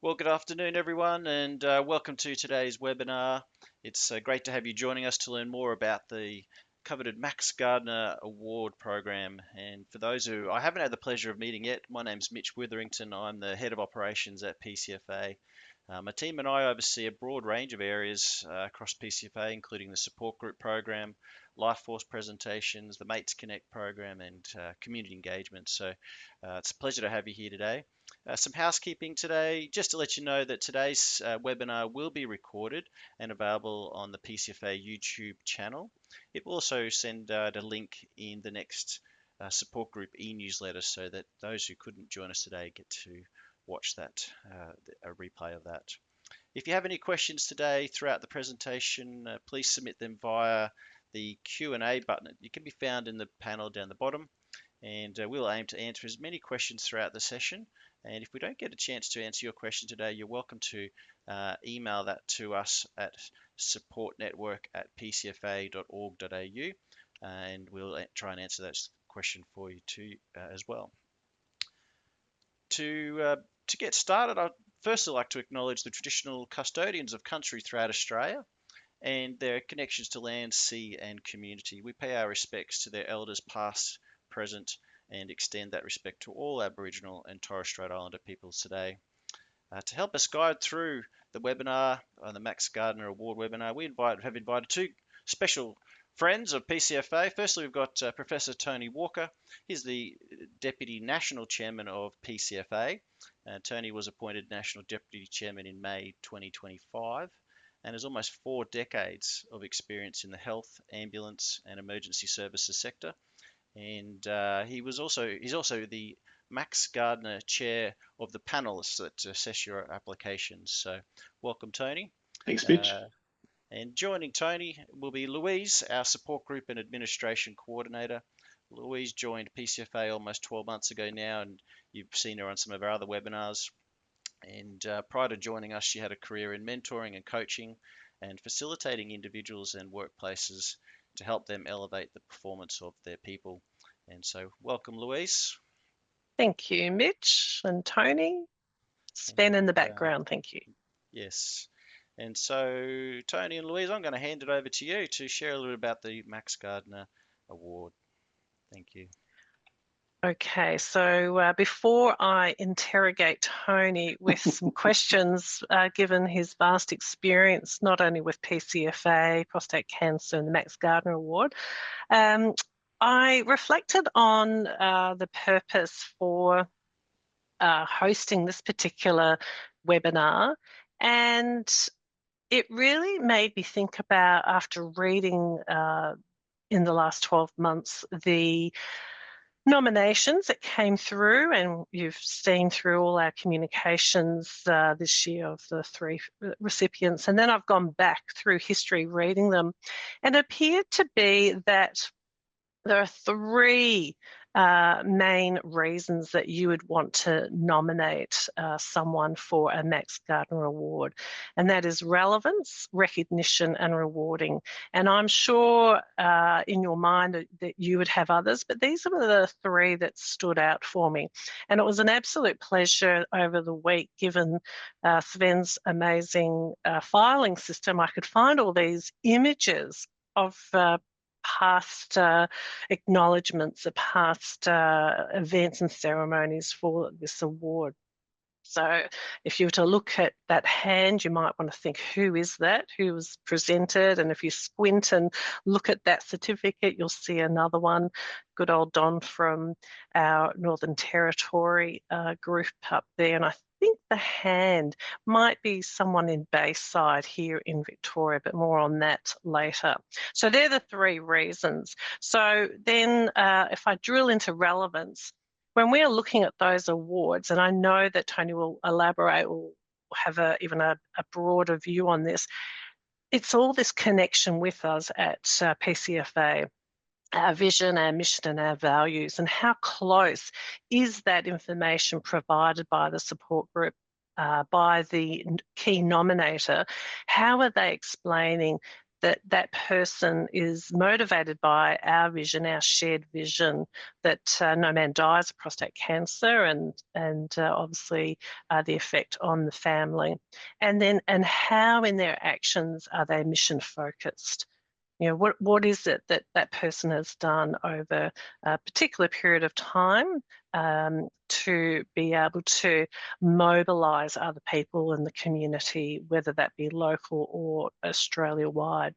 Well, good afternoon, everyone, and welcome to today's webinar. It's great to have you joining us to learn more about the coveted Max Gardner Award program. And for those who I haven't had the pleasure of meeting yet, my name's Mitch Witherington. I'm the head of operations at PCFA. My team and I oversee a broad range of areas across PCFA, including the support group program, life force presentations, the Mates Connect program, and community engagement. So it's a pleasure to have you here today. Some housekeeping today, just to let you know that today's webinar will be recorded and available on the PCFA YouTube channel. It will also send out a link in the next support group e-newsletter so that those who couldn't join us today get to watch that, a replay of that. If you have any questions today throughout the presentation, please submit them via the Q&A button. It can be found in the panel down the bottom, and we'll aim to answer as many questions throughout the session. And if we don't get a chance to answer your question today, you're welcome to email that to us at supportnetwork@pcfa.org.au, and we'll try and answer that question for you too as well. To get started, I'd firstly like to acknowledge the traditional custodians of country throughout Australia and their connections to land, sea, and community. We pay our respects to their elders past, present, and extend that respect to all Aboriginal and Torres Strait Islander peoples today. To help us guide through the webinar, the Max Gardner Award webinar, we have invited two special friends of PCFA. Firstly, we've got Professor Tony Walker. He's the Deputy National Chairman of PCFA. Tony was appointed National Deputy Chairman in May 2025 and has almost 4 decades of experience in the health, ambulance, and emergency services sector. And he's also the Max Gardner Chair of the panelists that assess your applications. So welcome, Tony. Thanks, Mitch. And joining Tony will be Louise, our support group and administration coordinator. Louise joined PCFA almost 12 months ago now, and you've seen her on some of our other webinars. And prior to joining us, she had a career in mentoring and coaching and facilitating individuals and workplaces to help them elevate the performance of their people. And so welcome, Louise. Thank you, Mitch and Tony. Sven in the background, thank you. Yes. And so, Tony and Louise, I'm going to hand it over to you to share a little bit about the Max Gardner Award. Thank you. Okay, so before I interrogate Tony with some questions, given his vast experience, not only with PCFA, prostate cancer, and the Max Gardner Award, I reflected on the purpose for hosting this particular webinar, and it really made me think about, after reading in the last 12 months, the nominations that came through, and you've seen through all our communications this year of the 3 recipients, and then I've gone back through history reading them, and it appeared to be that there are 3 main reasons that you would want to nominate someone for a Max Gardner Award, and that is relevance, recognition, and rewarding. And I'm sure in your mind that you would have others, but these are the 3 that stood out for me. And it was an absolute pleasure over the week, given Sven's amazing filing system. I could find all these images of past acknowledgements of past events and ceremonies for this award. So if you were to look at that hand, you might want to think, who is that? Who was presented? And if you squint and look at that certificate, you'll see another one. Good old Don from our Northern Territory group up there. And I think the hand might be someone in Bayside here in Victoria, but more on that later. So they're the 3 reasons. So then if I drill into relevance, when we are looking at those awards, and I know that Tony will elaborate, will have even a broader view on this, it's all this connection with us at PCFA, our vision, our mission, and our values, and how close is that information provided by the support group, by the key nominator? How are they explaining that person is motivated by our vision, our shared vision, that no man dies of prostate cancer, and obviously the effect on the family, and how in their actions are they mission focused. What is it that that person has done over a particular period of time to be able to mobilise other people in the community, whether that be local or Australia-wide.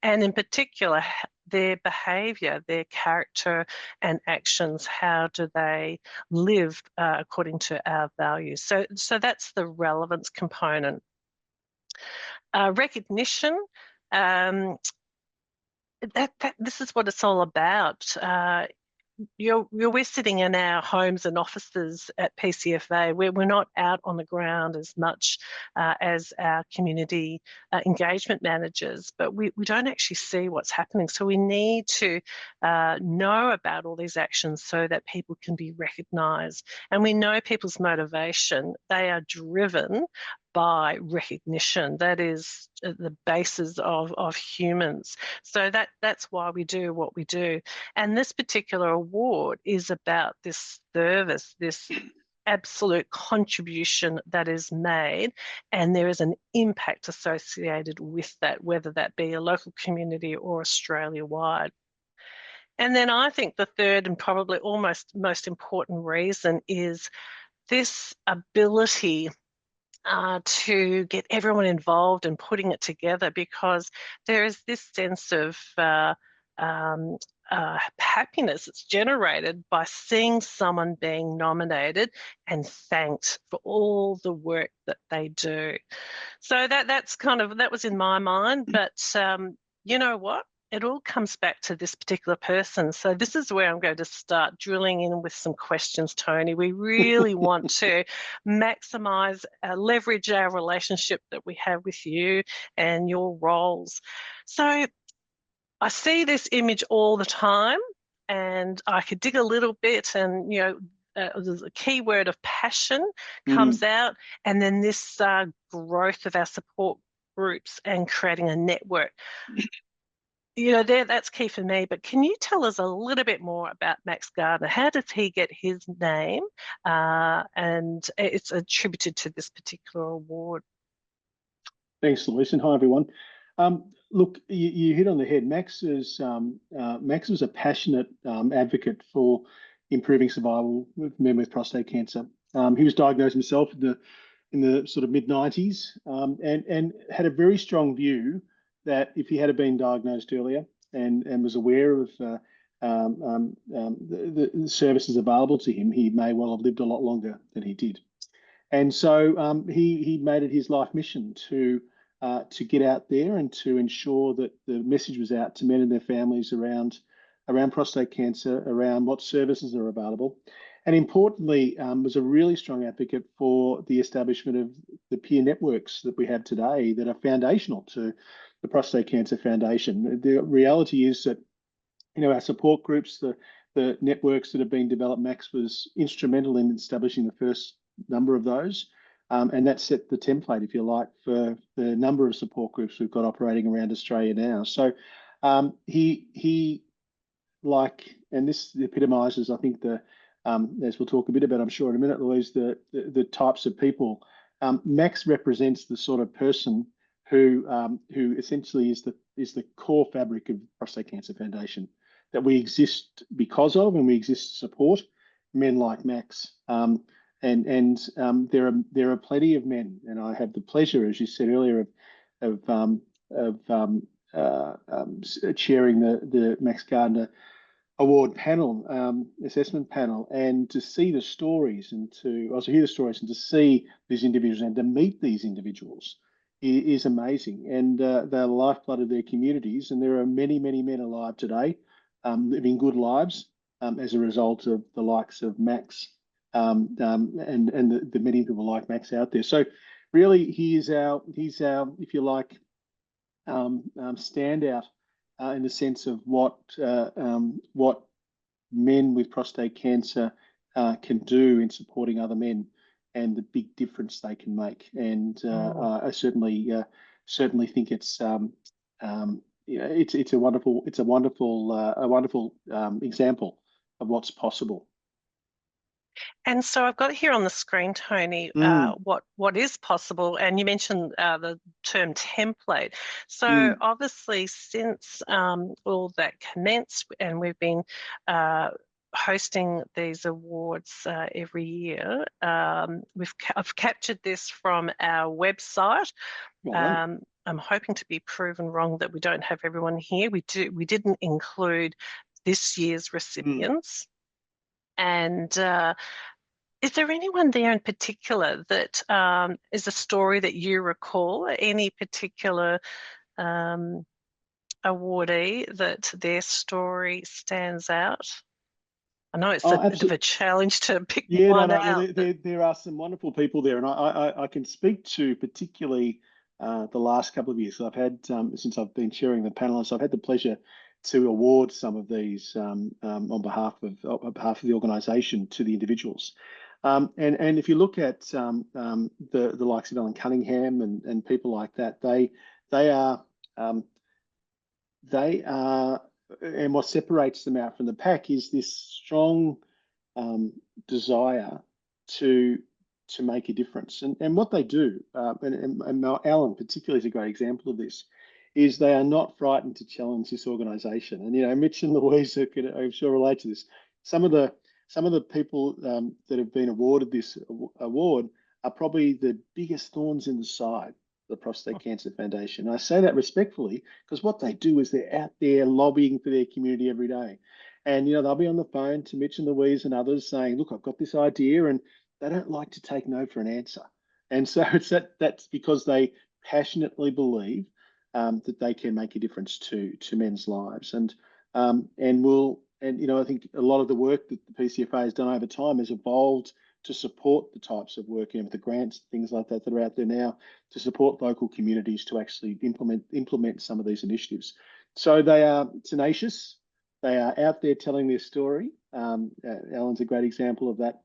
And in particular, their behaviour, their character and actions, how do they live according to our values? So that's the relevance component. Recognition, this is what it's all about. We're sitting in our homes and offices at PCFA. We're not out on the ground as much as our community engagement managers, but we don't actually see what's happening. So we need to know about all these actions so that people can be recognised. And we know people's motivation. They are driven by recognition. That is the basis of humans. So that's why we do what we do. And this particular award is about this service, this absolute contribution that is made, and there is an impact associated with that, whether that be a local community or Australia-wide. And then I think the third and probably almost most important reason is this ability to get everyone involved and putting it together, because there is this sense of happiness that's generated by seeing someone being nominated and thanked for all the work that they do. So that was in my mind, but you know what? It all comes back to this particular person. So this is where I'm going to start drilling in with some questions, Tony. We really want to maximise, leverage our relationship that we have with you and your roles. So I see this image all the time, and I could dig a little bit, and the key word of passion comes out, and then this growth of our support groups and creating a network. That's key for me. But can you tell us a little bit more about Max Gardner? How does he get his name? And it's attributed to this particular award. Thanks, Louise, and hi everyone. Look, you hit on the head. Max was a passionate advocate for improving survival with men with prostate cancer. He was diagnosed himself in the sort of mid-90s, and had a very strong view that if he had been diagnosed earlier and was aware of the services available to him, he may well have lived a lot longer than he did. And so he made it his life mission to get out there and to ensure that the message was out to men and their families around prostate cancer, around what services are available. And importantly, was a really strong advocate for the establishment of the peer networks that we have today that are foundational to the Prostate Cancer Foundation. The reality is that, our support groups, the networks that have been developed, Max was instrumental in establishing the first number of those. And that set the template, if you like, for the number of support groups we've got operating around Australia now. So he and this epitomises, I think, as we'll talk a bit about, I'm sure in a minute, Louise, the types of people. Max represents the sort of person who essentially is the core fabric of Prostate Cancer Foundation, that we exist because of, and we exist to support men like Max. And there are plenty of men, and I have the pleasure, as you said earlier, of chairing the Max Gardner Award panel, assessment panel, and to see the stories and to also hear the stories and to see these individuals and to meet these individuals is amazing. And they're the lifeblood of their communities. And there are many, many men alive today living good lives as a result of the likes of Max and the many people like Max out there. So really, he's our, if you like, standout in the sense of what men with prostate cancer can do in supporting other men, and the big difference they can make. And I certainly think it's it's a wonderful example of what's possible. And so I've got here on the screen, Tony, what is possible, and you mentioned the term template. So obviously, since all that commenced, and we've been hosting these awards every year, I've captured this from our website. I'm hoping to be proven wrong that we don't have everyone here. We didn't include this year's recipients, and is there anyone there in particular that is a story that you recall? Any particular awardee that their story stands out? I know it's a bit of a challenge to pick one out. Well, there are some wonderful people there, and I can speak to particularly the last couple of years. So I've had since I've been chairing the panelists, I've had the pleasure to award some of these on behalf of the organisation to the individuals. And if you look at the likes of Alan Cunningham and people like that, they are, and what separates them out from the pack is this strong desire to make a difference. And what they do, and Alan particularly is a great example of this, is they are not frightened to challenge this organisation. And Mitch and Louise can, I'm sure, relate to this. Some of the people that have been awarded this award are probably the biggest thorns in the side of the Prostate Cancer Foundation. And I say that respectfully because what they do is they're out there lobbying for their community every day. And they'll be on the phone to Mitch and Louise and others saying, look, I've got this idea, and they don't like to take no for an answer. And so that's because they passionately believe that they can make a difference to men's lives. And I think a lot of the work that the PCFA has done over time has evolved to support the types of work, with the grants, things like that are out there now, to support local communities to actually implement some of these initiatives. So they are tenacious. They are out there telling their story. Alan's a great example of that,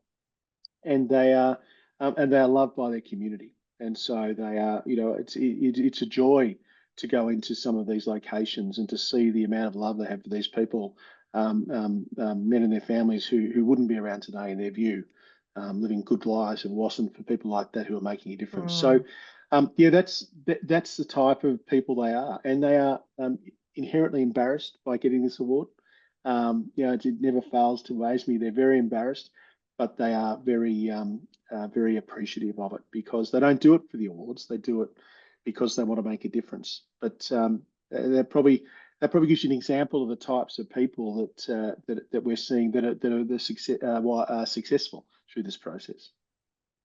and they are loved by their community. And so they are, it's a joy to go into some of these locations and to see the amount of love they have for these people, men and their families who wouldn't be around today in their view, living good lives, if it wasn't for people like that who are making a difference. So, that's the type of people they are, and they are inherently embarrassed by getting this award. It never fails to amaze me. They're very embarrassed, but they are very very appreciative of it, because they don't do it for the awards. They do it because they want to make a difference. But that probably gives you an example of the types of people that we're seeing that are successful through this process.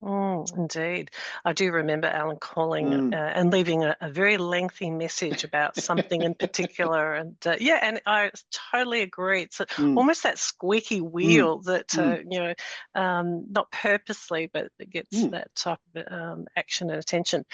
Indeed. I do remember Alan calling and leaving a very lengthy message about something in particular. And and I totally agree. It's almost that squeaky wheel that, not purposely, but it gets that type of action and attention.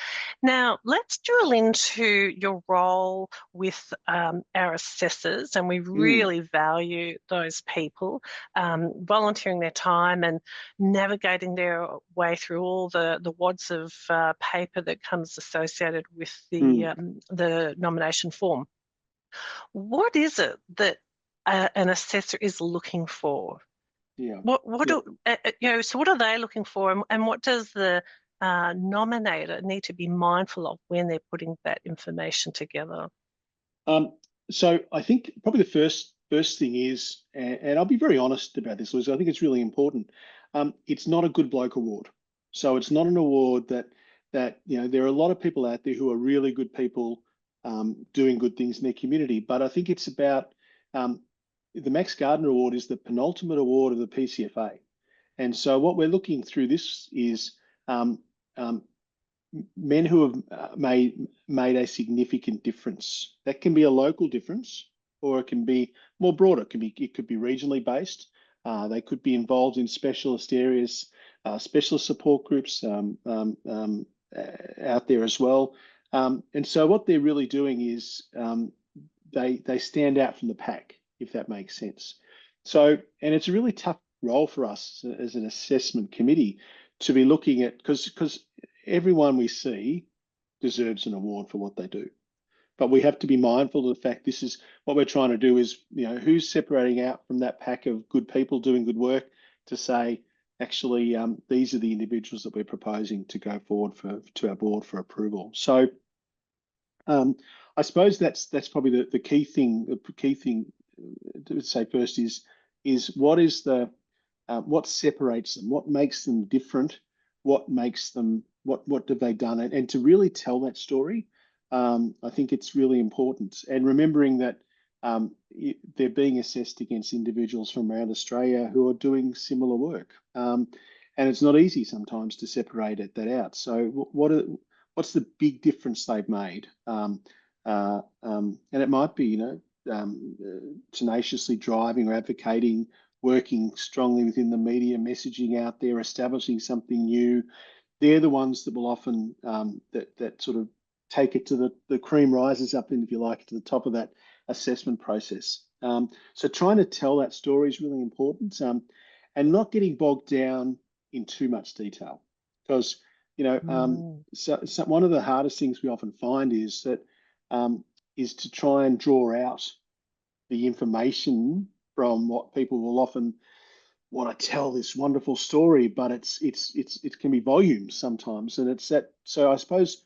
Now, let's drill into your role with our assessors, and we really value those people volunteering their time and navigating their way through all the wads of paper that comes associated with the nomination form. What is it that an assessor is looking for? So what are they looking for, and what does the nominator need to be mindful of when they're putting that information together? So I think probably the first thing is, and I'll be very honest about this, Liz, I think it's really important. It's not a good bloke award. So it's not an award that there are a lot of people out there who are really good people doing good things in their community. But I think it's about the Max Gardner Award is the penultimate award of the PCFA. And so what we're looking through this is men who have made a significant difference. That can be a local difference, or it can be more broader. It could be regionally based. They could be involved in specialist areas, specialist support groups out there as well. And so what they're really doing is they stand out from the pack, if that makes sense. So, and it's a really tough role for us as an assessment committee to be looking at, because everyone we see deserves an award for what they do. but we have to be mindful of the fact this is what we're trying to do is, who's separating out from that pack of good people doing good work to say, actually, these are the individuals that we're proposing to go forward to our board for approval. So I suppose that's probably the key thing. The key thing to say first is what is what separates them, what makes them different, what makes them what have they done, and to really tell that story. I think it's really important, and remembering that they're being assessed against individuals from around Australia who are doing similar work, and it's not easy sometimes to separate that out. So what's the big difference they've made? And it might be, tenaciously driving or advocating, working strongly within the media, messaging out there, establishing something new. They're the ones that will often that sort of take it to the cream rises up, in, if you like, to the top of that assessment process. So trying to tell that story is really important, and not getting bogged down in too much detail, because so one of the hardest things we often find is that is to try and draw out the information from what people will often want to tell this wonderful story, but it can be volumes sometimes, and it's that. So I suppose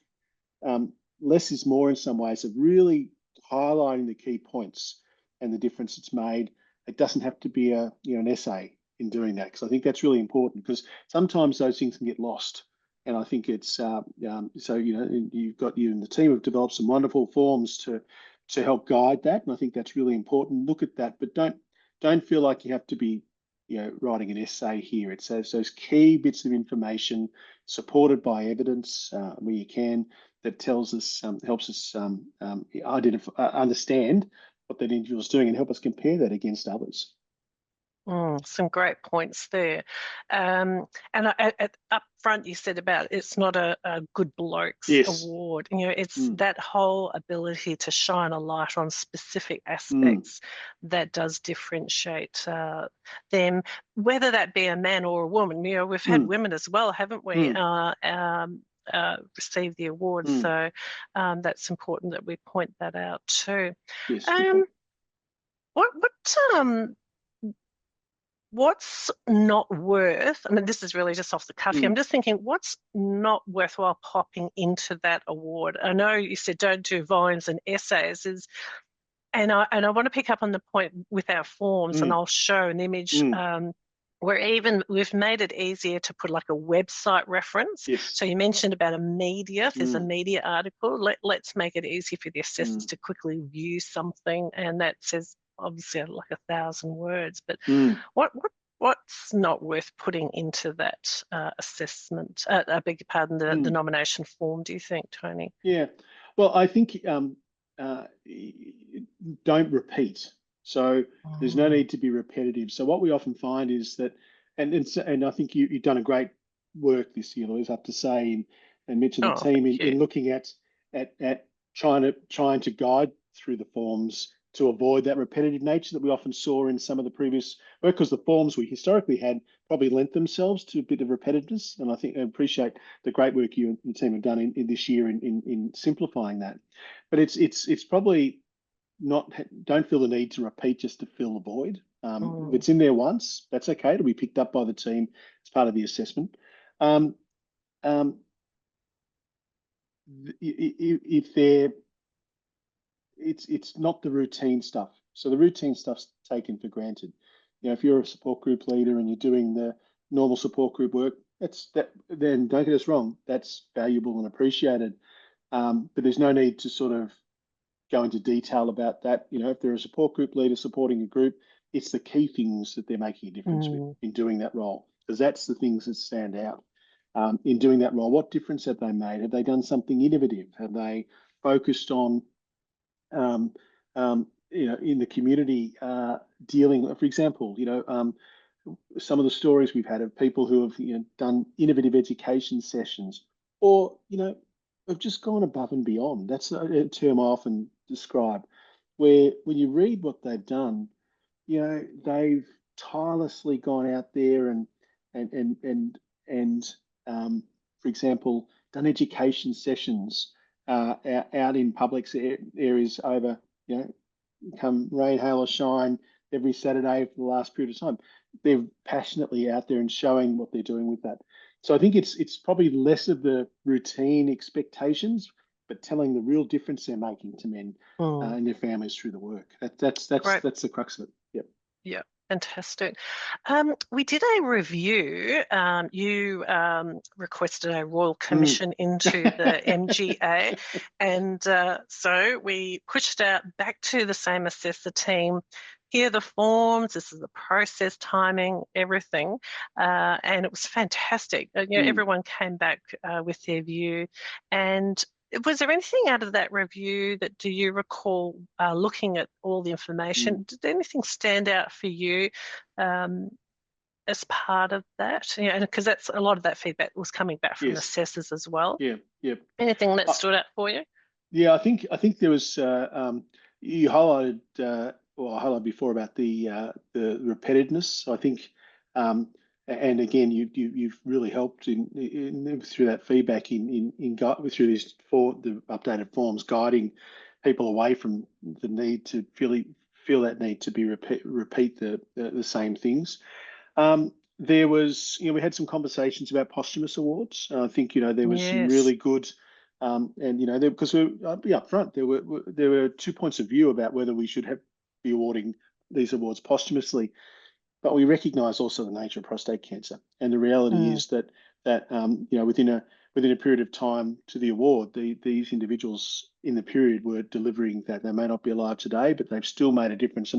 less is more in some ways, of really highlighting the key points and the difference it's made. It doesn't have to be an essay in doing that, because I think that's really important, because sometimes those things can get lost. And I think it's so you've got, you and the team have developed some wonderful forms to help guide that, and I think that's really important. Look at that, but don't feel like you have to be writing an essay here. It's those key bits of information supported by evidence where you can, that tells us, helps us identify, understand what that individual is doing, and help us compare that against others. Some great points there. And up front, you said about it's not a good blokes award. It's that whole ability to shine a light on specific aspects that does differentiate them, whether that be a man or a woman. We've had women as well, haven't we? Receive the award. So that's important that we point that out too. Yes. What's not worth, I mean, this is really just off the cuff here, I'm just thinking, what's not worthwhile popping into that award? I know you said don't do volumes and essays, and I want to pick up on the point with our forms, and I'll show an image where we've made it easier to put like a website reference. Yes. So you mentioned about a media, if there's a media article, let's make it easy for the assessors to quickly view something, and that says obviously like 1,000 words, but what's not worth putting into that assessment? I beg your pardon, the nomination form, do you think, Tony? Yeah, well, I think don't repeat. So there's no need to be repetitive. So what we often find is that, and I think you've done a great work this year, Louise, I have to say, and Mitch and the team in looking at trying to guide through the forms to avoid that repetitive nature that we often saw in some of the previous work, because the forms we historically had probably lent themselves to a bit of repetitiveness. And I appreciate the great work you and the team have done in this year in simplifying that. But it's probably not, don't feel the need to repeat just to fill the void. If it's in there once, that's okay. It'll be picked up by the team as part of the assessment. If they're it's not the routine stuff. So the routine stuff's taken for granted. If you're a support group leader and you're doing the normal support group work, then don't get us wrong, that's valuable and appreciated. But there's no need to sort of go into detail about that. If they're a support group leader supporting a group, it's the key things that they're making a difference with in doing that role, because that's the things that stand out in doing that role. What difference have they made? Have they done something innovative? Have they focused on in the community, dealing, for example, some of the stories we've had of people who have done innovative education sessions, or have just gone above and beyond. That's a term I often describe, where when you read what they've done, they've tirelessly gone out there and for example, done education sessions out in public areas over, come rain, hail or shine, every Saturday for the last period of time. They're passionately out there and showing what they're doing with that. So I think it's probably less of the routine expectations, but telling the real difference they're making to men and their families through the work. That's the crux of it. Yep. Yeah. Fantastic. We did a review. You requested a royal commission into the MGA, and so we pushed out back to the same assessor team. Here are the forms. This is the process, timing, everything, and it was fantastic. Everyone came back with their view, and was there anything out of that review that do you recall looking at all the information? Did anything stand out for you as part of that? Because that's a lot of that feedback was coming back from assessors as well. Yeah. Anything that stood out for you? Yeah, I think there was you highlighted I highlighted before about the repetitiveness. I think and again, you've really helped in through that feedback through these the updated forms, guiding people away from the need to feel that need to be repeat the same things. There was, we had some conversations about posthumous awards. I think there was some really good, and because I'll be upfront, there were 2 points of view about whether we should be awarding these awards posthumously. But we recognise also the nature of prostate cancer, and the reality is that within a period of time to the award, these individuals in the period were delivering that. They may not be alive today, but they've still made a difference,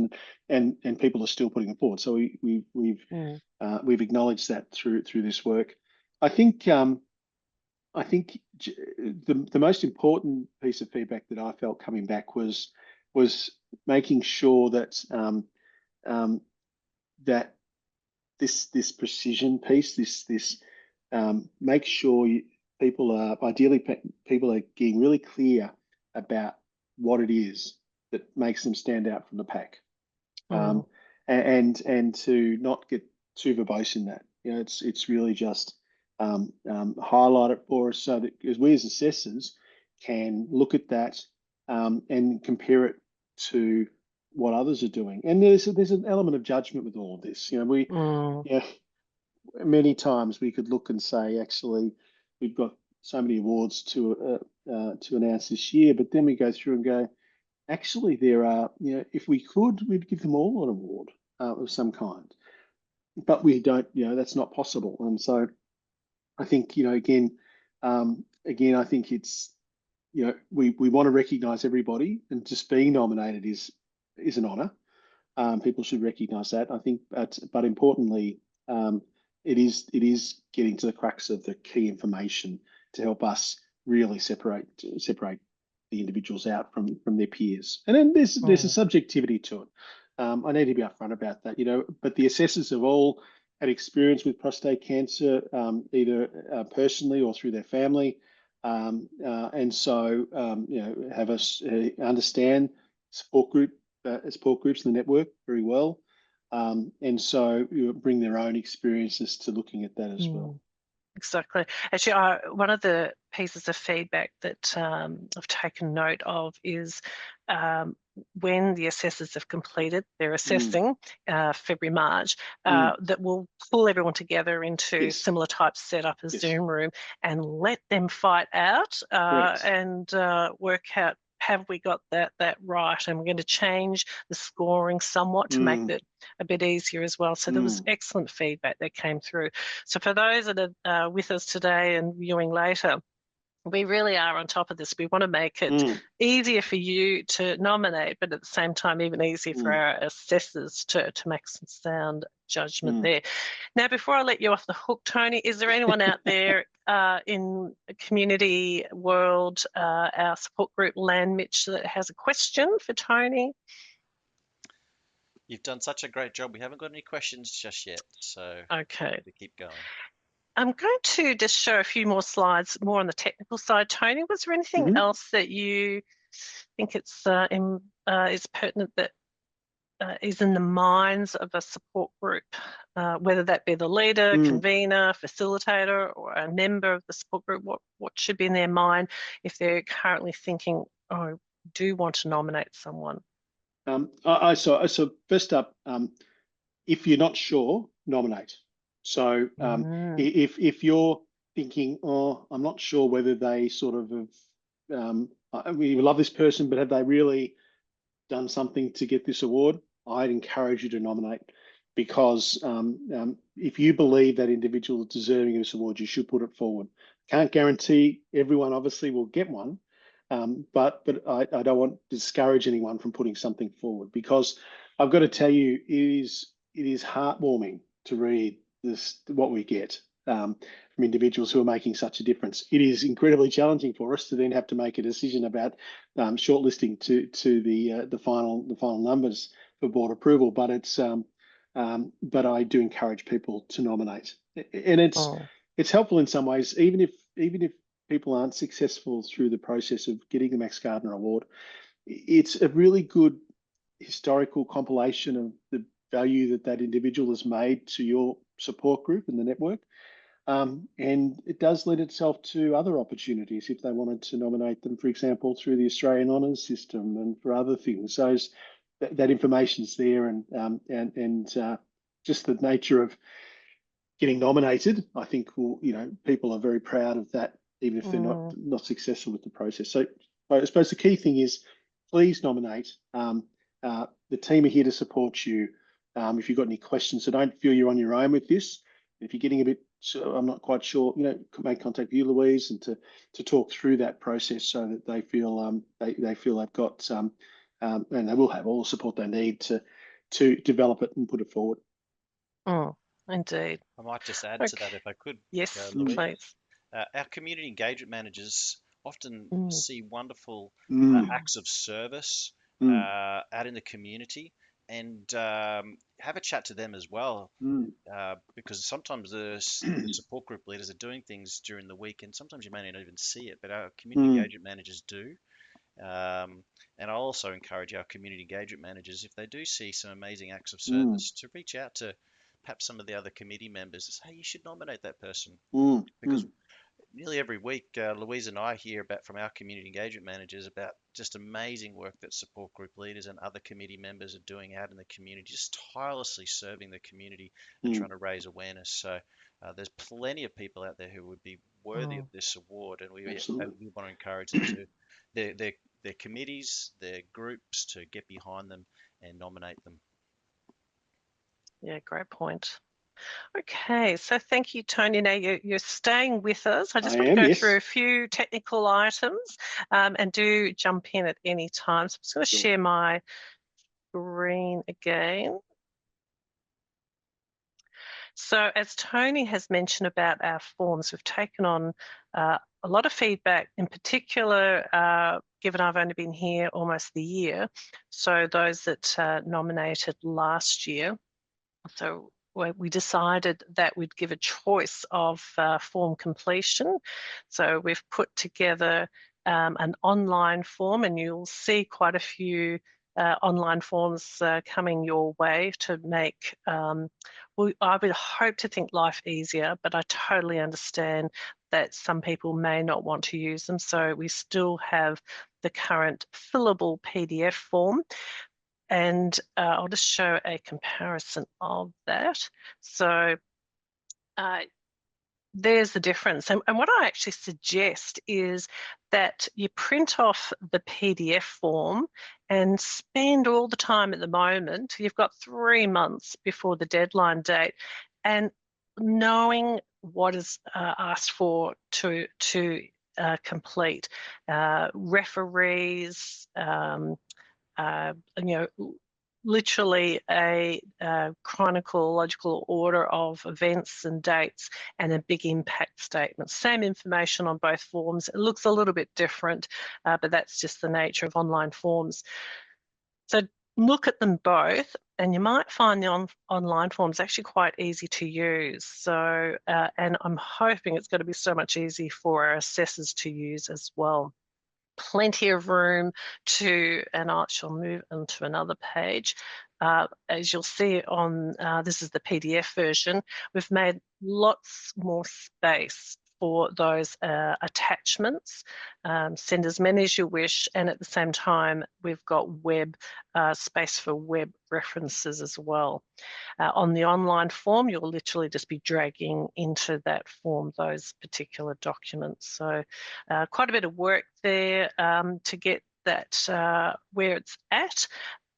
and people are still putting it forward. So we've acknowledged that through this work. I think the most important piece of feedback that I felt coming back was making sure that that this precision piece, make sure people are getting really clear about what it is that makes them stand out from the pack, and to not get too verbose in that. It's really just highlight it for us so that as we as assessors can look at that and compare it to what others are doing. And there's an element of judgment with all of this. Many times we could look and say, actually, we've got so many awards to announce this year, but then we go through and go, actually, there are, if we could, we'd give them all an award of some kind, but we don't. That's not possible. And so, I think again, I think it's we want to recognise everybody, and just being nominated is an honour. People should recognise that. I think, but importantly, it is getting to the crux of the key information to help us really separate the individuals out from their peers. And then there's a subjectivity to it. I need to be upfront about that, but the assessors have all had experience with prostate cancer, either personally or through their family. And so, have us understand support groups in the network very well. And so bring their own experiences to looking at that as well. Exactly. Actually, one of the pieces of feedback that I've taken note of is when the assessors have completed their assessing, February, March, that will pull everyone together into similar type setup as Zoom room and let them fight out and work out, have we got that right? And we're going to change the scoring somewhat to make it a bit easier as well. So there was excellent feedback that came through. So for those that are with us today and viewing later, we really are on top of this. We want to make it easier for you to nominate, but at the same time, even easier for our assessors to make some sound judgment there. Now, before I let you off the hook, Tony, is there anyone out there in the community world, our support group, Land Mitch, that has a question for Tony? You've done such a great job. We haven't got any questions just yet, so okay, to keep going. I'm going to just show a few more slides, more on the technical side. Tony, was there anything else that you think is pertinent that is in the minds of a support group, whether that be the leader, convener, facilitator, or a member of the support group. What should be in their mind if they're currently thinking, "Oh, I do want to nominate someone"? So first up, if you're not sure, nominate. So if you're thinking, oh, I'm not sure whether they sort of have, we love this person, but have they really done something to get this award? I'd encourage you to nominate, because if you believe that individual is deserving of this award, you should put it forward. Can't guarantee everyone obviously will get one, but I don't want to discourage anyone from putting something forward, because I've got to tell you, it is heartwarming to read what we get from individuals who are making such a difference. It is incredibly challenging for us to then have to make a decision about shortlisting to the final numbers for board approval. But but I do encourage people to nominate, and it's helpful in some ways, even if people aren't successful through the process of getting the Max Gardner Award. It's a really good historical compilation of the value that individual has made to your support group and the network. And it does lend itself to other opportunities if they wanted to nominate them, for example, through the Australian Honours System and for other things. So that information's there, and just the nature of getting nominated, I think people are very proud of that, even if they're not successful with the process. So I suppose the key thing is, please nominate. The team are here to support you. If you've got any questions, so don't feel you're on your own with this. If you're getting a bit, I'm not quite sure, make contact with you, Louise, and to talk through that process so that they feel they feel they've got and they will have all the support they need to develop it and put it forward. Indeed. I might just add to that, if I could. Yes, Louise. please. Our community engagement managers often see wonderful acts of service out in the community, and have a chat to them as well, because sometimes the support group leaders are doing things during the week, and sometimes you may not even see it, but our community engagement managers do. And I'll also encourage our community engagement managers, if they do see some amazing acts of service, to reach out to perhaps some of the other committee members and say, hey, you should nominate that person. Because nearly every week, Louise and I hear from our community engagement managers about just amazing work that support group leaders and other committee members are doing out in the community, just tirelessly serving the community and trying to raise awareness. So there's plenty of people out there who would be worthy of this award, and we want to encourage them to their committees, their groups, to get behind them and nominate them. Yeah, great point. Okay, so thank you, Tony. Now you're staying with us. I just want to go through a few technical items, and do jump in at any time. So I'm just going to share my screen again. So as Tony has mentioned about our forms, we've taken on a lot of feedback, in particular, given I've only been here almost the year, so those that nominated last year. So we decided that we'd give a choice of form completion. So we've put together an online form, and you'll see quite a few online forms coming your way to make, I would hope to think life easier, but I totally understand that some people may not want to use them. So we still have the current fillable PDF form. And I'll just show a comparison of that. So there's the difference. And what I actually suggest is that you print off the PDF form and spend all the time at the moment. You've got 3 months before the deadline date, and knowing what is asked for to complete. Referees, literally a chronological order of events and dates, and a big impact statement. Same information on both forms. It looks a little bit different, but that's just the nature of online forms. So look at them both, and you might find the online forms actually quite easy to use. So, and I'm hoping it's going to be so much easier for our assessors to use as well. Plenty of room to, and I shall move onto another page, as you'll see on, this is the PDF version, we've made lots more space for those attachments. Send as many as you wish, and at the same time we've got space for web references as well. On the online form, you'll literally just be dragging into that form those particular documents. So quite a bit of work there to get that where it's at.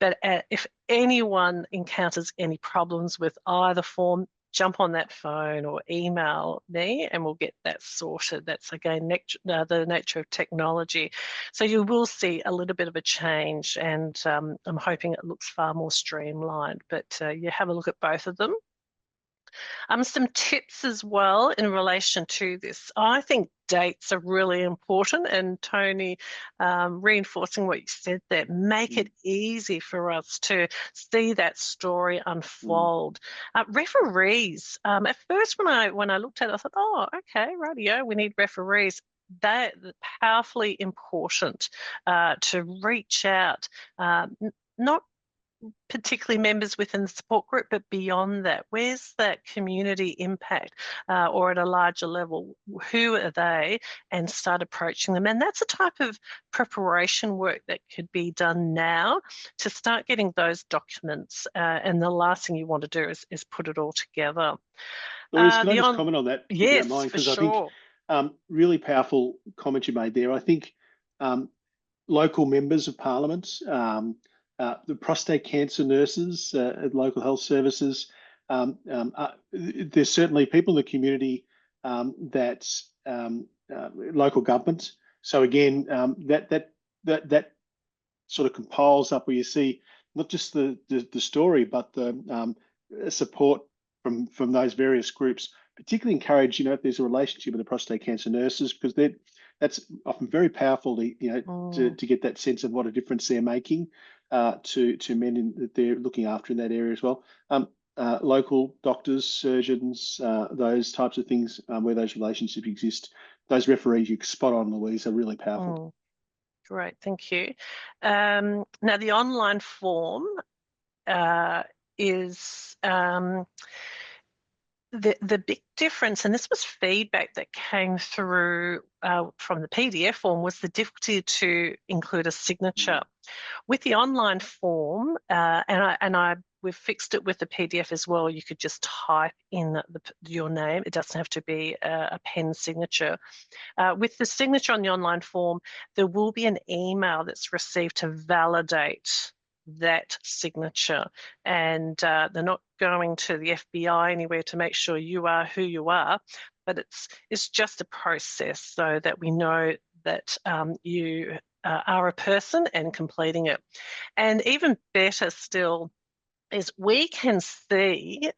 But if anyone encounters any problems with either form, jump on that phone or email me and we'll get that sorted. That's again the nature of technology. So you will see a little bit of a change, and I'm hoping it looks far more streamlined, but you have a look at both of them. Some tips as well in relation to this. I think dates are really important, and Tony, reinforcing what you said there, make it easy for us to see that story unfold. Referees, at first when I looked at it, I thought, oh, okay, rightio, we need referees. They're powerfully important to reach out, not particularly members within the support group, but beyond that, where's that community impact, or at a larger level, who are they, and start approaching them. And that's a type of preparation work that could be done now to start getting those documents, and the last thing you want to do is put it all together. Louise, can I just comment on that? Yes, if you don't mind? for Because sure. I think really powerful comment you made there. I think local members of parliament, the prostate cancer nurses at local health services, there's certainly people in the community that's local government. So again, that sort of compiles up where you see not just the story, but the support from those various groups. Particularly encourage, if there's a relationship with the prostate cancer nurses, because that's often very powerful to get that sense of what a difference they're making to men that they're looking after in that area as well. Local doctors, surgeons, those types of things where those relationships exist. Those referees, you spot on, Louise, are really powerful. Great, thank you. Now the online form is the big difference, and this was feedback that came through from the PDF form, was the difficulty to include a signature. With the online form, we've fixed it with the PDF as well. You could just type in your name. It doesn't have to be a pen signature. With the signature on the online form, there will be an email that's received to validate that signature, and they're not going to the FBI anywhere to make sure you are who you are, but it's just a process so that we know that you are a person and completing it. And even better still is we can see,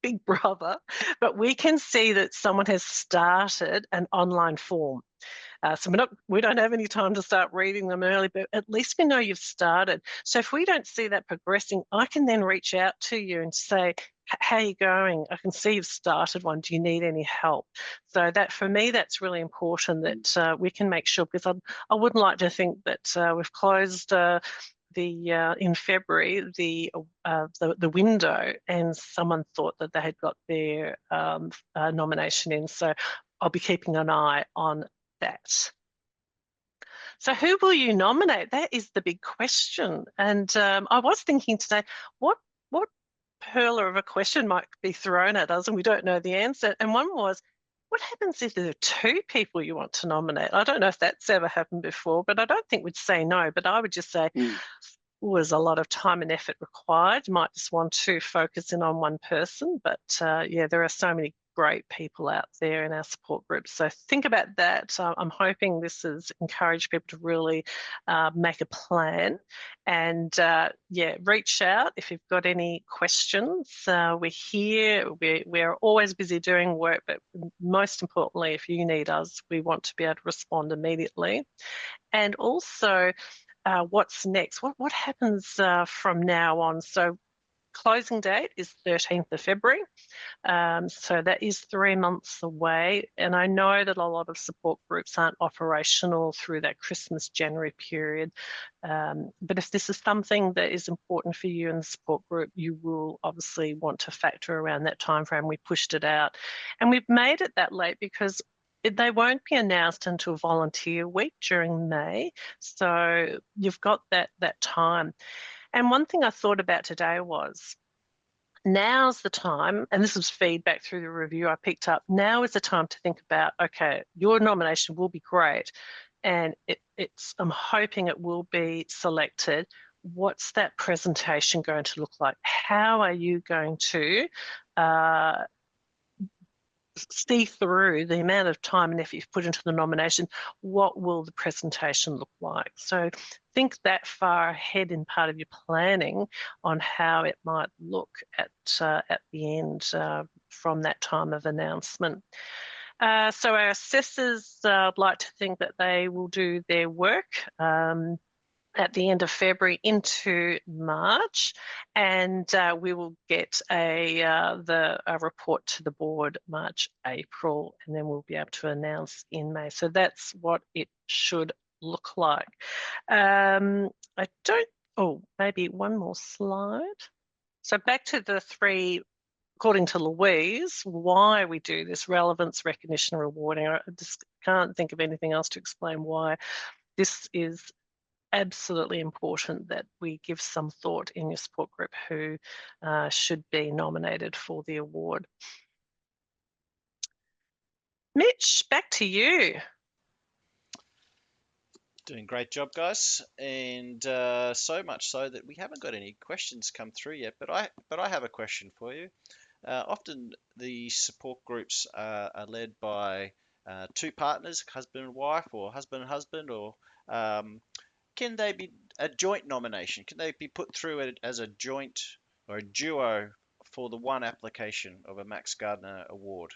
big brother, but we can see that someone has started an online form. So we don't have any time to start reading them early, but at least we know you've started. So if we don't see that progressing, I can then reach out to you and say, how are you going? I can see you've started one. Do you need any help? So that, for me, that's really important, that we can make sure, because I wouldn't like to think that we've closed in February the window and someone thought that they had got their nomination in. So I'll be keeping an eye on that. So who will you nominate? That is the big question. And I was thinking today, what perler of a question might be thrown at us and we don't know the answer? And one was, what happens if there are two people you want to nominate? I don't know if that's ever happened before, but I don't think we'd say no. But I would just say, was a lot of time and effort required. You might just want to focus in on one person. But yeah, there are so many great people out there in our support groups. So think about that. I'm hoping this has encouraged people to really make a plan, and yeah, reach out if you've got any questions. We're here. We're always busy doing work, but most importantly, if you need us, we want to be able to respond immediately. And also, what's next? What happens from now on? So closing date is 13th of February. So that is 3 months away. And I know that a lot of support groups aren't operational through that Christmas, January period. But if this is something that is important for you in the support group, you will obviously want to factor around that timeframe. We pushed it out. And we've made it that late because they won't be announced until Volunteer Week during May. So you've got that time. And one thing I thought about today was, now's the time, and this was feedback through the review I picked up, now is the time to think about, okay, your nomination will be great, and I'm hoping it will be selected. What's that presentation going to look like? How are you going to see through the amount of time and effort you've put into the nomination? What will the presentation look like? So think that far ahead in part of your planning on how it might look at the end from that time of announcement. So our assessors, I'd like to think that they will do their work at the end of February into March, and we will get a report to the board March, April, and then we'll be able to announce in May. So that's what it should look like. Maybe one more slide. So back to the three, according to Louise, why we do this: relevance, recognition, rewarding. I just can't think of anything else to explain why this is absolutely important, that we give some thought in your support group who should be nominated for the award. Mitch, back to you. Doing a great job, guys, and so much so that we haven't got any questions come through yet. But I have a question for you. Often the support groups are led by two partners, husband and wife, or husband and husband, or can they be a joint nomination? Can they be put through it as a joint or a duo for the one application of a Max Gardner Award?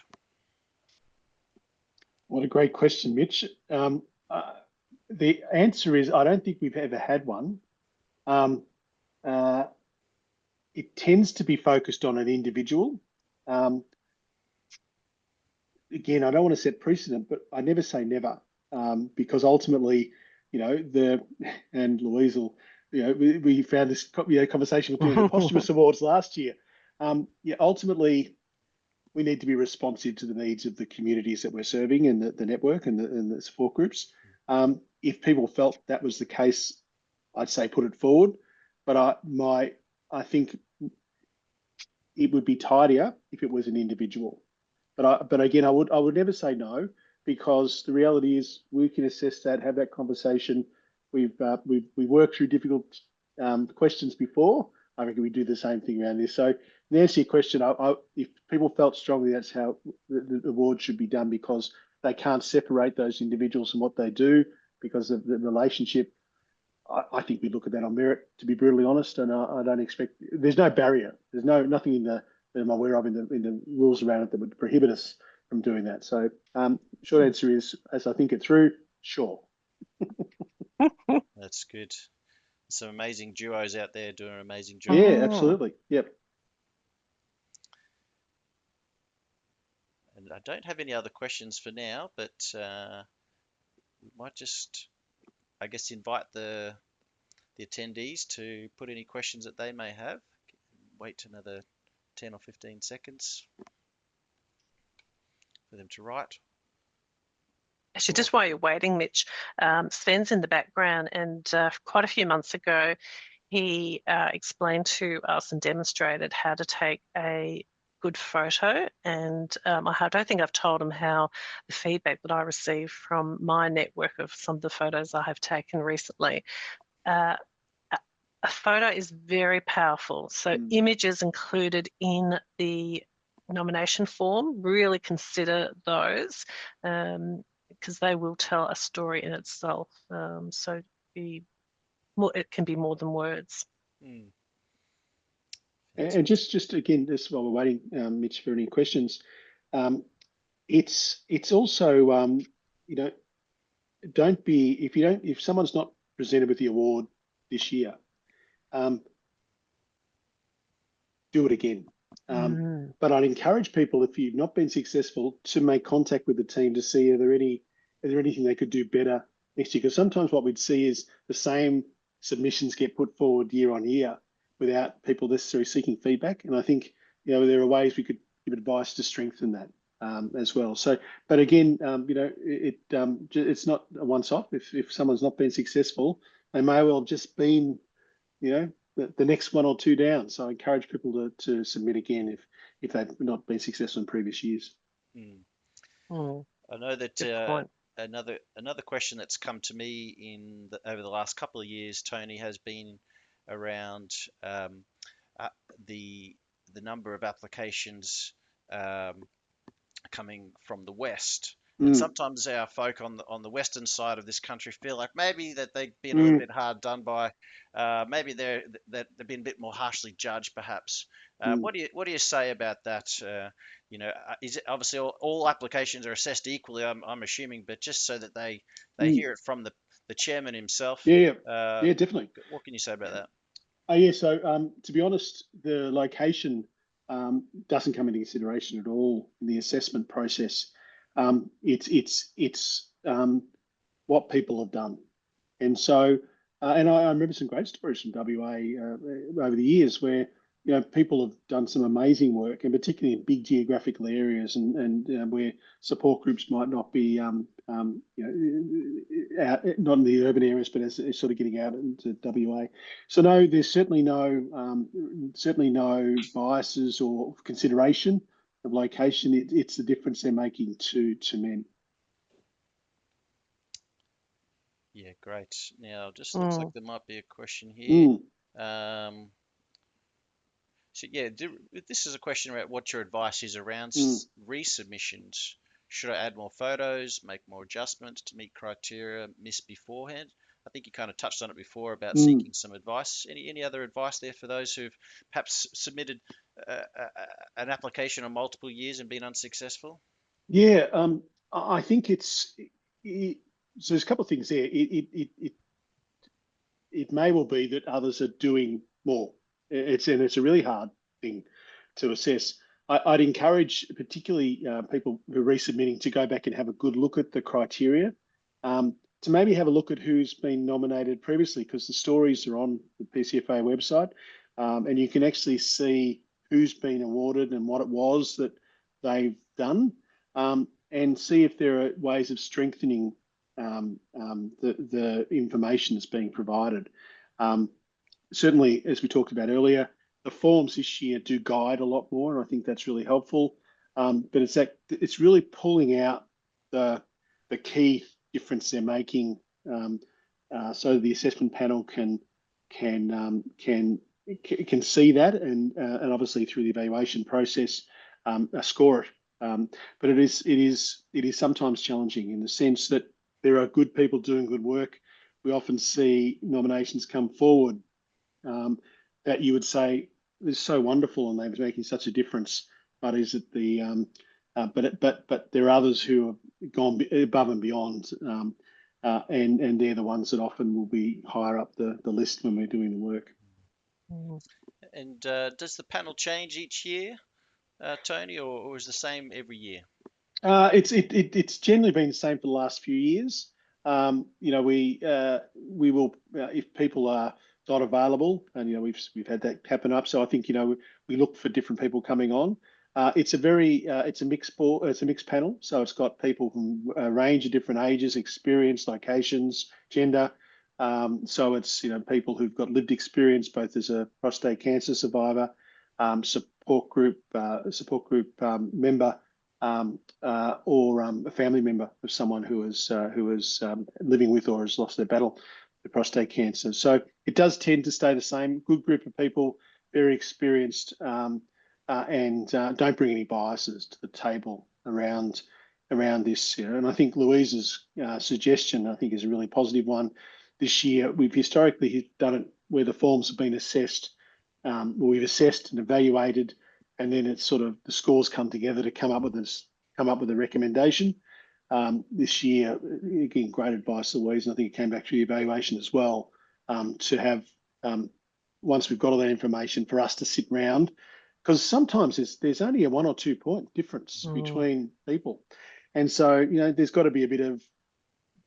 What a great question, Mitch. The answer is I don't think we've ever had one. It tends to be focused on an individual. Again, I don't want to set precedent, but I never say never, because ultimately, and Louise will, we found this conversation between the posthumous awards last year. Ultimately, we need to be responsive to the needs of the communities that we're serving and the network and the support groups. If people felt that was the case, I'd say put it forward. But I think it would be tidier if it was an individual. But again, I would never say no, because the reality is we can assess that, have that conversation. We've worked through difficult questions before. I reckon we do the same thing around this. So to answer your question, if people felt strongly that's how the award should be done, because they can't separate those individuals and what they do because of the relationship, I think we look at that on merit, to be brutally honest. And I don't expect, there's no barrier. There's nothing that I'm aware of in the rules around it that would prohibit us from doing that. So short answer is, as I think it through, sure. That's good. Some amazing duos out there doing an amazing job. Yeah, absolutely. Yep. And I don't have any other questions for now, but we might just, I guess, invite the attendees to put any questions that they may have. Wait another 10 or 15 seconds for them to write. Actually, just while you're waiting, Mitch, Sven's in the background, and quite a few months ago, he explained to us and demonstrated how to take a good photo. And I don't think I've told him how the feedback that I received from my network of some of the photos I have taken recently. A photo is very powerful. So images included in the nomination form, really consider those, because they will tell a story in itself. So it can be more than words. And just again, this while we're waiting, Mitch, for any questions, it's also don't be, if someone's not presented with the award this year, do it again. But I'd encourage people, if you've not been successful, to make contact with the team to see is there anything they could do better next year. Because sometimes what we'd see is the same submissions get put forward year on year without people necessarily seeking feedback. And I think there are ways we could give advice to strengthen that as well. So, but again, it's not a once-off. If someone's not been successful, they may well have just been, the next one or two down. So I encourage people to submit again if they've not been successful in previous years. I know that another question that's come to me over the last couple of years, Tony, has been around the number of applications coming from the West. And sometimes our folk on the western side of this country feel like maybe that they've been a little bit hard done by. Maybe they've been a bit more harshly judged, perhaps. What do you say about that? Is it obviously all applications are assessed equally? I'm assuming, but just so that they hear it from the chairman himself. Yeah, definitely. What can you say about that? So to be honest, the location doesn't come into consideration at all in the assessment process. It's what people have done, and so and I remember some great stories from WA over the years where people have done some amazing work, and particularly in big geographical areas and where support groups might not be out, not in the urban areas, but as sort of getting out into WA. So no, there's certainly no biases or consideration of location. It's the difference they're making to men. Yeah, great. Now, just looks like there might be a question here. So yeah, this is a question about what your advice is around resubmissions. Should I add more photos, make more adjustments to meet criteria missed beforehand? I think you kind of touched on it before about seeking some advice. Any other advice there for those who've perhaps submitted an application on multiple years and been unsuccessful? Yeah, I think so there's a couple of things there. It may well be that others are doing more. It's a really hard thing to assess. I'd encourage particularly people who are resubmitting to go back and have a good look at the criteria, to maybe have a look at who's been nominated previously, because the stories are on the PCFA website, and you can actually see who's been awarded and what it was that they've done, and see if there are ways of strengthening the information that's being provided. Certainly, as we talked about earlier, the forms this year do guide a lot more, and I think that's really helpful. But it's really pulling out the key difference they're making, so the assessment panel can see that, and obviously through the evaluation process, score it. But it is sometimes challenging in the sense that there are good people doing good work. We often see nominations come forward that you would say is so wonderful and they're making such a difference. But is it but there are others who have gone above and beyond, and they're the ones that often will be higher up the list when we're doing the work. And does the panel change each year, Tony, or is the same every year? It's generally been the same for the last few years. We will, if people are not available, and we've had that happen up. So I think we look for different people coming on. It's a mixed panel. So it's got people from a range of different ages, experience, locations, gender. So it's people who've got lived experience both as a prostate cancer survivor, support group member, or a family member of someone who is living with or has lost their battle with prostate cancer. So it does tend to stay the same. Good group of people, very experienced, and don't bring any biases to the table around this. And I think Louise's suggestion, I think, is a really positive one. This year, we've historically done it where the forms have been assessed, where we've assessed and evaluated, and then it's sort of the scores come together to come up with a recommendation. This year, again, great advice, Louise, and I think it came back through the evaluation as well, to have, once we've got all that information, for us to sit round because sometimes there's only a 1 or 2 point difference between people. And so, you know, there's got to be a bit of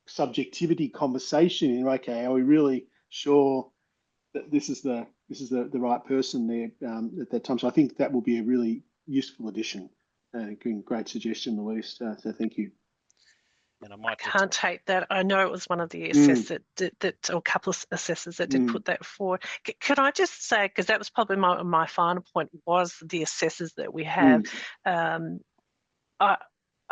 subjectivity conversation in, okay, are we really sure that this is the right person there at that time? So I think that will be a really useful addition. Great suggestion, Louise. So thank you. And I I might can't take that. I know it was one of the assessors that or a couple of assessors that did put that forward. Could I just say, because that was probably my final point, was the assessors that we have.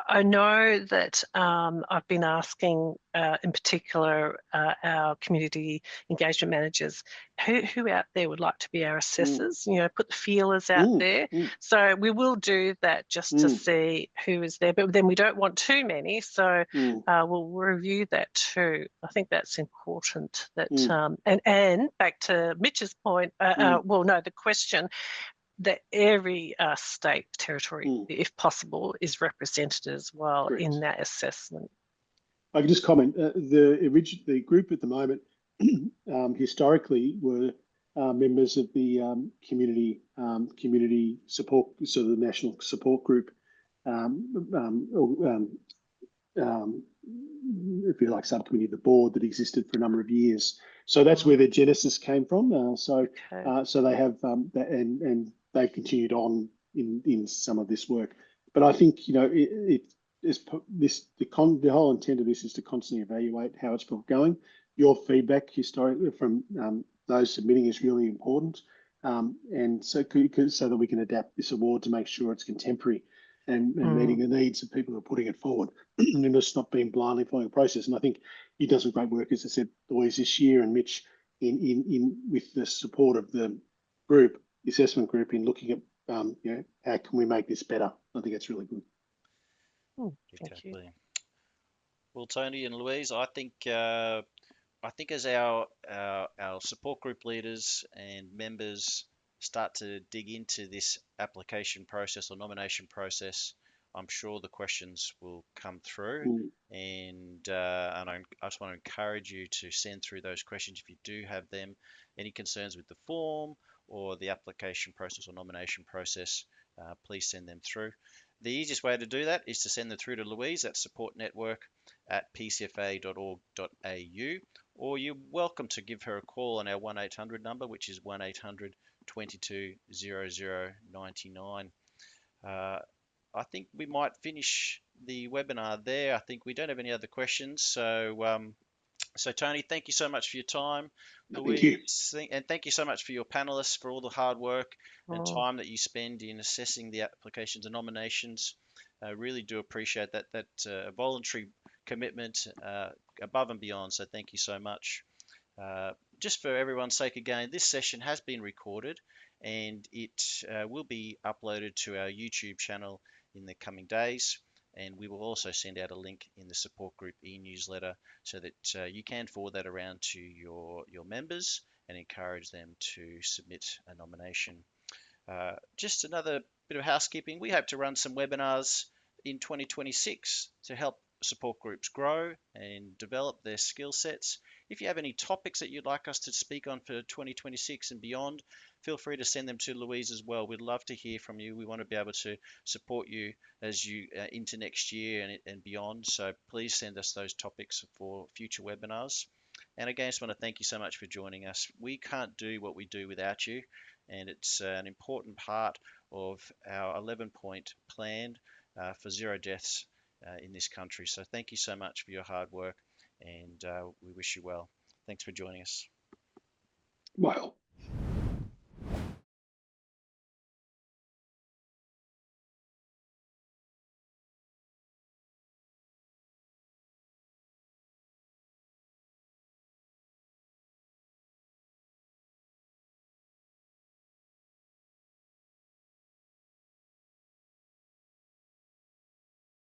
I know that I've been asking, in particular, our community engagement managers, who out there would like to be our assessors, you know, put the feelers out there. So we will do that just to see who is there, but then we don't want too many. So we'll review that too. I think that's important. That and back to Mitch's point, well, no, the question, that every state, territory, if possible, is represented as well. Correct. In that assessment. I can just comment. The group at the moment historically were members of the community support, so the national support group, if you like, subcommittee of the board that existed for a number of years. So that's where the genesis came from. So they have that, and they've continued on in some of this work. But I think, you know, the whole intent of this is to constantly evaluate how it's going. Your feedback historically from those submitting is really important, and so that we can adapt this award to make sure it's contemporary and meeting the needs of people who are putting it forward, and just not being blindly following the process. And I think you've done some great work, as I said, always this year, and Mitch in with the support of the group, the assessment group, in looking at you know, how can we make this better. I think that's really good. Exactly. Well, Tony and Louise, I think as our support group leaders and members start to dig into this application process or nomination process, I'm sure the questions will come through. And I just want to encourage you to send through those questions if you do have them. Any concerns with the form or the application process or nomination process, please send them through. The easiest way to do that is to send them through to Louise at supportnetwork@pcfa.org.au, or you're welcome to give her a call on our 1-800 number, which is 1-800 22 0099. I think we might finish the webinar there. I think we don't have any other questions. So, Tony, thank you so much for your time. Louise, and thank you so much for your panelists for all the hard work and time that you spend in assessing the applications and nominations. I really do appreciate that voluntary commitment above and beyond. So thank you so much. Just for everyone's sake again, this session has been recorded and it will be uploaded to our YouTube channel in the coming days. And we will also send out a link in the support group e-newsletter so that you can forward that around to your members and encourage them to submit a nomination. Just another bit of housekeeping. We hope to run some webinars in 2026 to help support groups grow and develop their skill sets. If you have any topics that you'd like us to speak on for 2026 and beyond, feel free to send them to Louise as well. We'd love to hear from you. We want to be able to support you as you into next year and beyond. So please send us those topics for future webinars. And again, I just want to thank you so much for joining us. We can't do what we do without you, and it's an important part of our 11-point plan for 0 deaths in this country. So thank you so much for your hard work, and we wish you well. Thanks for joining us. Well.